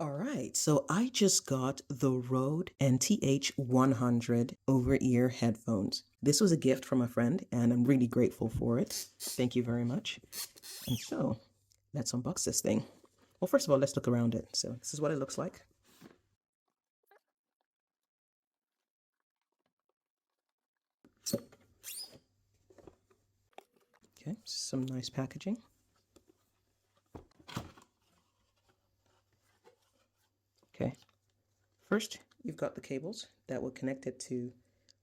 All right, so I just got the Rode NTH100 over-ear headphones. This was a gift from a friend, and I'm really grateful for it. Thank you very much. And so, let's unbox this thing. Well, first of all, let's look around it. So this is what it looks like. Okay, some nice packaging. Okay, first you've got the cables that will connect it to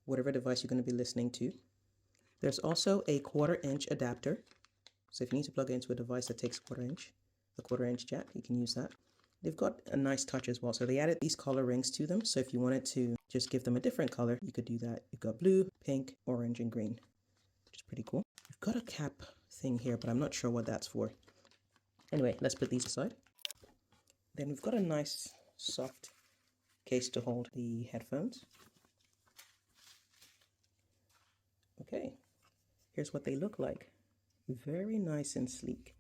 whatever device you're going to be listening to. There's also a 1/4-inch adapter. So if you need to plug it into a device that takes a 1/4-inch jack, you can use that. They've got a nice touch as well. So they added these color rings to them. So if you wanted to just give them a different color, you could do that. You've got blue, pink, orange, and green, which is pretty cool. You've got a cap thing here, but I'm not sure what that's for. Anyway, let's put these aside. Then we've got a nice soft case to hold the headphones. Okay, here's what they look like. Very nice and sleek.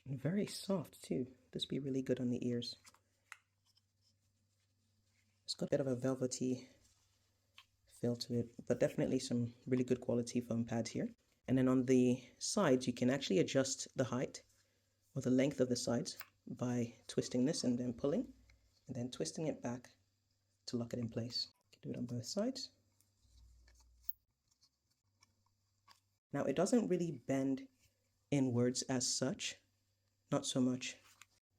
And very soft too. This would be really good on the ears. It's got a bit of a velvety feel to it, but definitely some really good quality foam pads here. And then on the sides, you can actually adjust the height or the length of the sides by twisting this and then pulling, and then twisting it back to lock it in place. You can do it on both sides. Now it doesn't really bend inwards as such, not so much,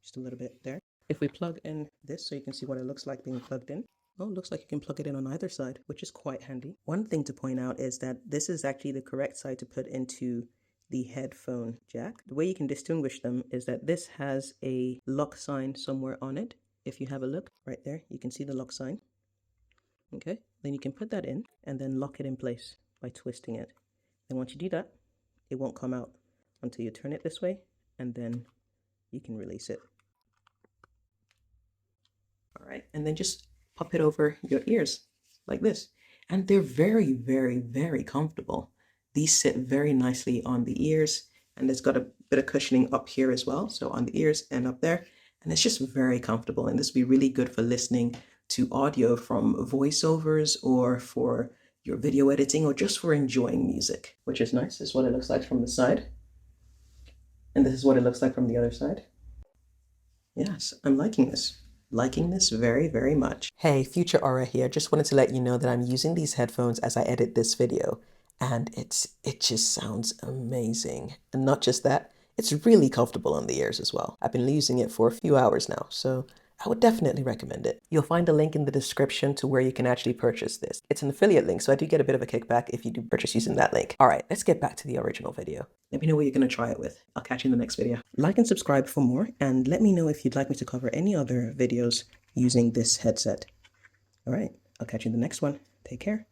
just a little bit there. If we plug in this so you can see what it looks like being plugged in, oh, it looks like you can plug it in on either side, which is quite handy. One thing to point out is that this is actually the correct side to put into the headphone jack. The way you can distinguish them is that this has a lock sign somewhere on it. If you have a look right there, you can see the lock sign. Okay, then you can put that in and then lock it in place by twisting it. And once you do that, it won't come out until you turn it this way, and then you can release it. All right, and then just pop it over your ears like this. And they're very, very, very comfortable. These sit very nicely on the ears, and it's got a bit of cushioning up here as well, so on the ears and up there. And it's just very comfortable, and this would be really good for listening to audio from voiceovers or for your video editing or just for enjoying music, which is nice. This is what it looks like from the side. And this is what it looks like from the other side. Yes, I'm liking this. Liking this very, very much. Hey, Future Aura here. Just wanted to let you know that I'm using these headphones as I edit this video. And it just sounds amazing. And not just that, it's really comfortable on the ears as well. I've been using it for a few hours now, so I would definitely recommend it. You'll find a link in the description to where you can actually purchase this. It's an affiliate link, so I do get a bit of a kickback if you do purchase using that link. All right, let's get back to the original video. Let me know what you're going to try it with. I'll catch you in the next video. Like and subscribe for more, and let me know if you'd like me to cover any other videos using this headset. All right, I'll catch you in the next one. Take care.